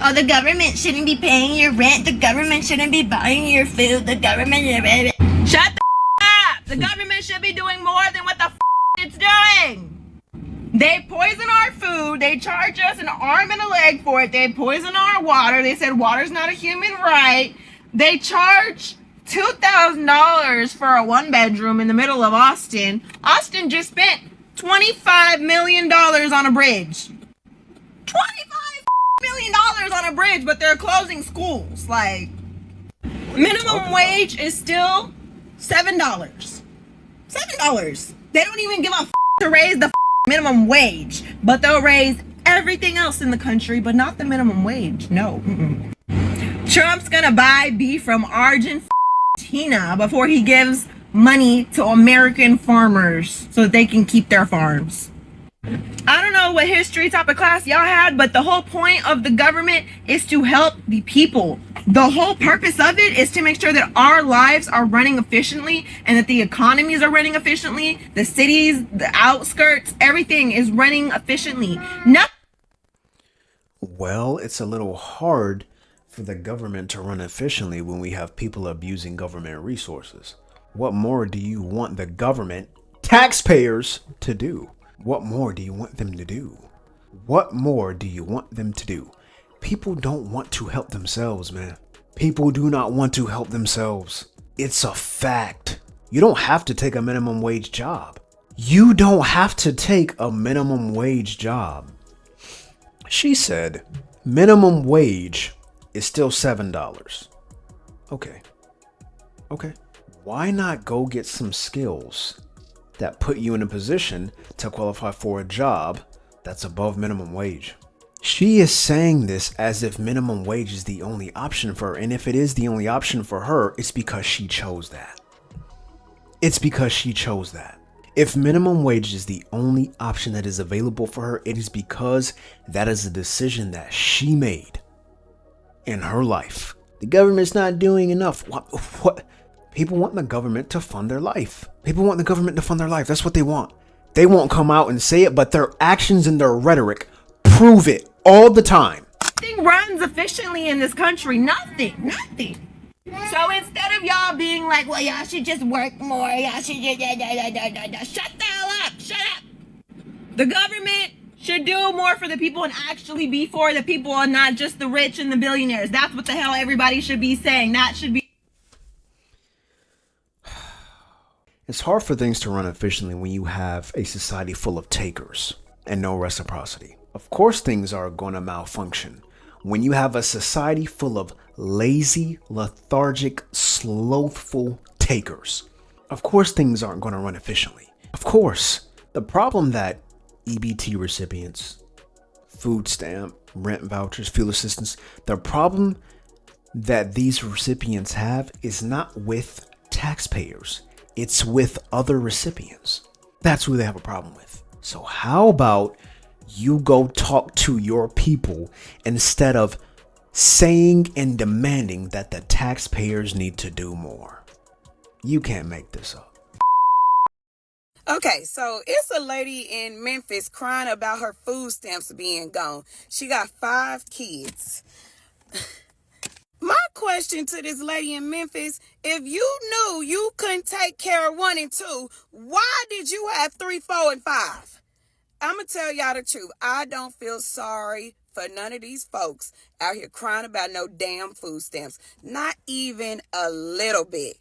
Oh, the government shouldn't be paying your rent. The government shouldn't be buying your food. The government... Shut the up! The government should be doing more than what the it's doing. They poison our food. They charge us an arm and a leg for it. They poison our water. They said water's not a human right. They charge $2,000 for a one-bedroom in the middle of Austin. Austin just spent $25 million on a bridge. $25 million on a bridge, but they're closing schools. Like, minimum wage is still $7. $7. They don't even give a to raise the minimum wage, but they'll raise everything else in the country, but not the minimum wage. No. Trump's gonna buy beef from Argentina before he gives money to American farmers so that they can keep their farms. I don't know what history type of class y'all had, but the whole point of the government is to help the people. The whole purpose of it is to make sure that our lives are running efficiently and that the economies are running efficiently. The cities, the outskirts, everything is running efficiently. Well, it's a little hard for the government to run efficiently when we have people abusing government resources. What more do you want the government, taxpayers, to do? What more do you want them to do? What more do you want them to do? People don't want to help themselves, man. People do not want to help themselves. It's a fact. You don't have to take a minimum wage job. You don't have to take a minimum wage job. She said, minimum wage is still $7. Okay. Why not go get some skills that put you in a position to qualify for a job that's above minimum wage? She is saying this as if minimum wage is the only option for her. And if it is the only option for her, it's because she chose that. It's because she chose that. If minimum wage is the only option that is available for her, it is because that is a decision that she made in her life. The government's not doing enough. What? People want the government to fund their life. People want the government to fund their life. That's what they want. They won't come out and say it, but their actions and their rhetoric prove it all the time. Nothing runs efficiently in this country. Nothing. So instead of y'all being like, well, y'all should just work more. Y'all should shut the hell up. Shut up. The government should do more for the people and actually be for the people and not just the rich and the billionaires. That's what the hell everybody should be saying. That should be. It's hard for things to run efficiently when you have a society full of takers and no reciprocity. Of course, things are going to malfunction when you have a society full of lazy, lethargic, slothful takers. Of course, things aren't going to run efficiently. Of course, the problem that EBT recipients, food stamp, rent vouchers, fuel assistance, the problem that these recipients have is not with taxpayers. It's with other recipients. That's who they have a problem with. So how about you go talk to your people instead of saying and demanding that the taxpayers need to do more? You can't make this up. Okay, so it's a lady in Memphis crying about her food stamps being gone. She got 5 kids. My question to this lady in Memphis, if you knew you couldn't take care of 1 and 2, why did you have 3, 4, and 5? I'm going to tell y'all the truth. I don't feel sorry for none of these folks out here crying about no damn food stamps. Not even a little bit.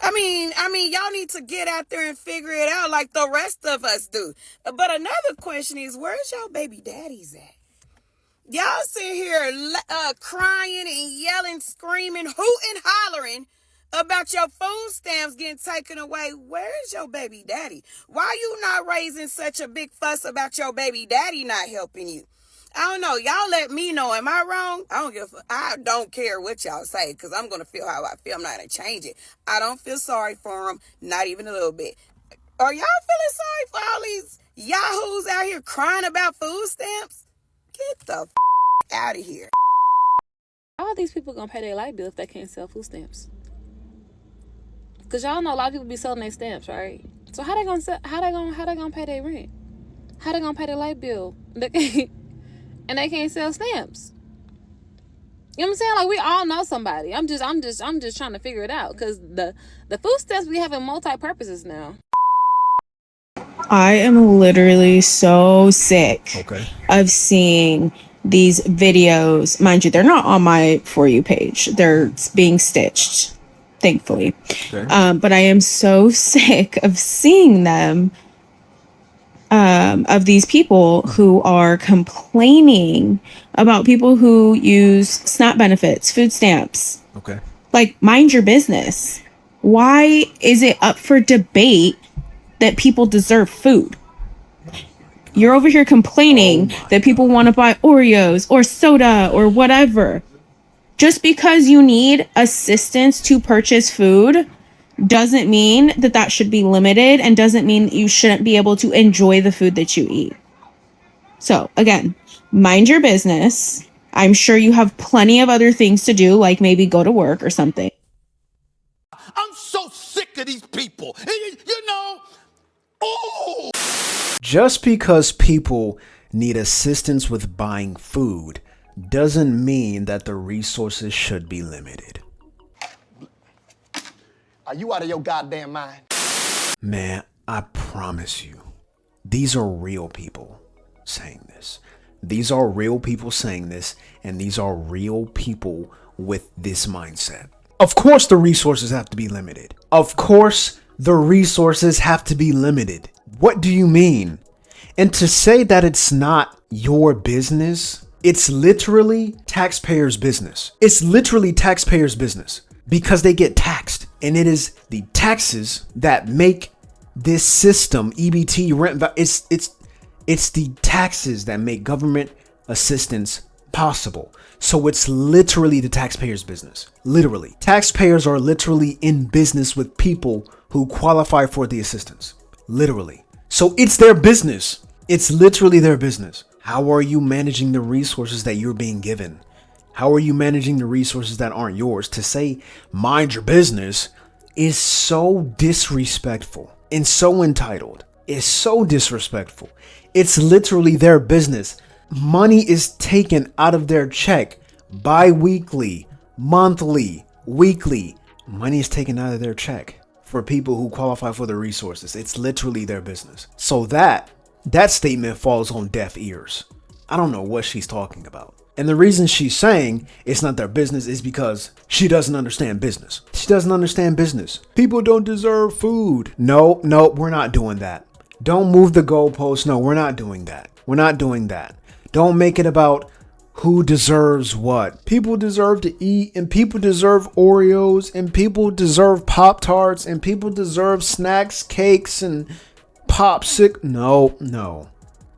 I mean, y'all need to get out there and figure it out like the rest of us do. But another question is, where's your baby daddies at? Y'all sit here crying and yelling, screaming, hooting, hollering about your food stamps getting taken away. Where's your baby daddy? Why you not raising such a big fuss about your baby daddy not helping you? I don't know. Y'all let me know. Am I wrong? I don't care what y'all say because I'm going to feel how I feel. I'm not going to change it. I don't feel sorry for them. Not even a little bit. Are y'all feeling sorry for all these yahoos out here crying about food stamps? Get the out of here. All these people gonna pay their light bill if they can't sell food stamps. Cause y'all know a lot of people be selling their stamps, right? So how they gonna pay their rent? How they gonna pay their light bill? And they can't sell stamps. You know what I'm saying? Like, we all know somebody. I'm just trying to figure it out, because the food stamps be having multi-purposes now. I am literally so sick of seeing these videos. Mind you, they're not on my For You page. They're being stitched, thankfully. But I am so sick of seeing them, of these people who are complaining about people who use SNAP benefits, food stamps. Okay. Like, mind your business. Why is it up for debate that people deserve food? You're over here complaining that people want to buy Oreos or soda or whatever. Just because you need assistance to purchase food doesn't mean that that should be limited, and doesn't mean that you shouldn't be able to enjoy the food that you eat. So again, mind your business. I'm sure you have plenty of other things to do, like maybe go to work or something. I'm so sick of these people. You know, oh. Just because people need assistance with buying food doesn't mean that the resources should be limited. Are you out of your goddamn mind? Man, I promise you, these are real people saying this. These are real people saying this, and these are real people with this mindset. Of course the resources have to be limited. Of course the resources have to be limited. What do you mean? And to say that it's not your business, it's literally taxpayers' business. It's literally taxpayers' business because they get taxed. And it is the taxes that make this system, EBT, rent, it's the taxes that make government assistance possible. So it's literally the taxpayers' business. Literally. Taxpayers are literally in business with people who qualify for the assistance. Literally. So it's their business. It's literally their business. How are you managing the resources that you're being given? How are you managing the resources that aren't yours? To say, mind your business, is so disrespectful and so entitled. It's so disrespectful. It's literally their business. Money is taken out of their check bi-weekly, monthly, weekly. Money is taken out of their check for people who qualify for the resources. It's literally their business. So that statement falls on deaf ears. I don't know what she's talking about. And the reason she's saying it's not their business is because she doesn't understand business. She doesn't understand business. People don't deserve food. No, we're not doing that. Don't move the goalposts. No, we're not doing that. We're not doing that. Don't make it about who deserves what. People deserve to eat, and people deserve Oreos, and people deserve Pop-Tarts, and people deserve snacks, cakes, and popsicle.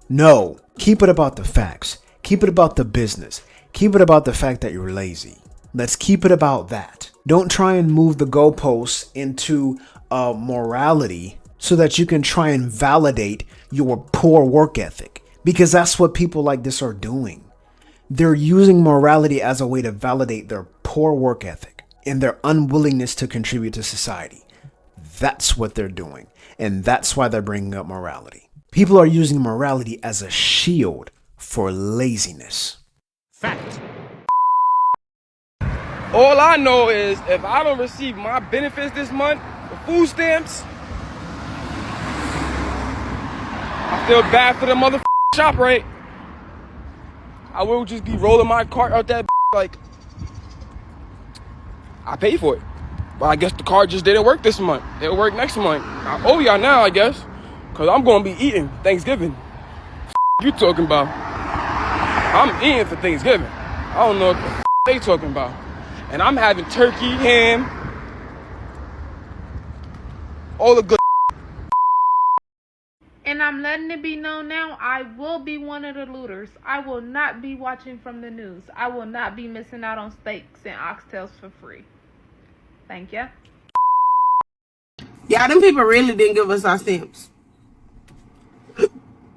No. Keep it about the facts. Keep it about the business. Keep it about the fact that you're lazy. Let's keep it about that. Don't try and move the goalposts into morality so that you can try and validate your poor work ethic. Because that's what people like this are doing. They're using morality as a way to validate their poor work ethic and their unwillingness to contribute to society. That's what they're doing. And that's why they're bringing up morality. People are using morality as a shield for laziness. Fact. All I know is if I don't receive my benefits this month for food stamps, I feel bad for the motherfucking shop, right? I will just be rolling my cart out that like I paid for it. But I guess the card just didn't work this month. It'll work next month. I owe y'all now, I guess, because I'm going to be eating Thanksgiving. You talking about? I'm eating for Thanksgiving. I don't know what the they talking about. And I'm having turkey, ham, all the good. And I'm letting it be known now, I will be one of the looters. I will not be watching from the news. I will not be missing out on steaks and oxtails for free. Thank you. Yeah, them people really didn't give us our stamps.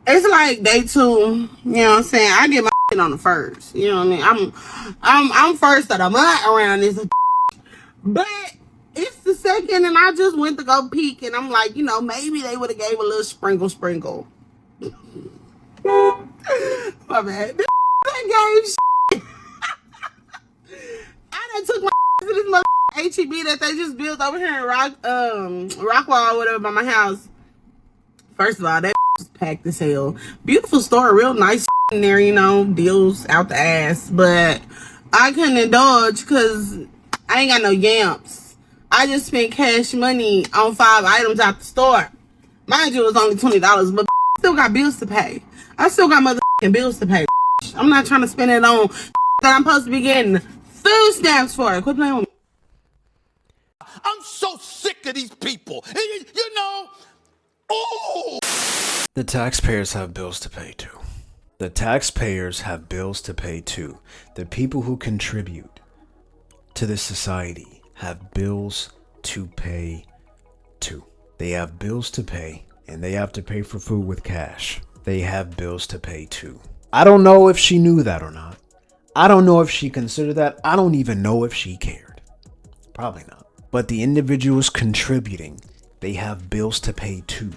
It's like day 2, you know what I'm saying? I get my shit on the first. You know what I mean? I'm first of the month around this. But it's the second, and I just went to go peek, and I'm like, you know, maybe they would have gave a little sprinkle. My bad. They gave shit. HEB that they just built over here in Rockwall or whatever by my house. First of all, that is packed as hell. Beautiful store, real nice in there, you know, deals out the ass. But I couldn't indulge because I ain't got no yamps. I just spent cash money on 5 items out the store. Mind you, it was only $20, but still got bills to pay. I still got motherfucking bills to pay. I'm not trying to spend it on that I'm supposed to be getting food stamps for. Quit playing with me. I'm so sick of these people. You know, oh! The taxpayers have bills to pay too. The taxpayers have bills to pay too. The people who contribute to this society have bills to pay too. They have bills to pay, and they have to pay for food with cash. They have bills to pay too. I don't know if she knew that or not. I don't know if she considered that. I don't even know if she cared. Probably not. But the individuals contributing, they have bills to pay too.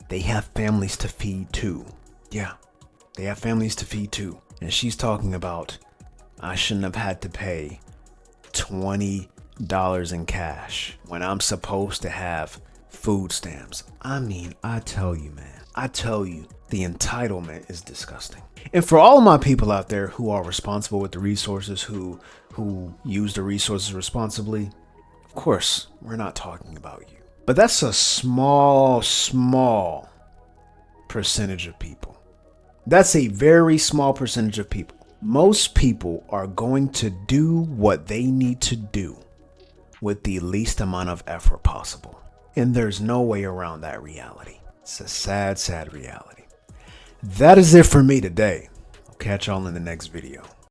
They have families to feed too. Yeah, they have families to feed too. And she's talking about, I shouldn't have had to pay $20 in cash when I'm supposed to have food stamps. I mean, I tell you, man, I tell you, the entitlement is disgusting. And for all of my people out there who are responsible with the resources, who use the resources responsibly, of course, we're not talking about you. But that's a small percentage of people. That's a very small percentage of people. Most people are going to do what they need to do with the least amount of effort possible. And there's no way around that reality. It's a sad, sad reality. That is it for me today. I'll catch y'all in the next video.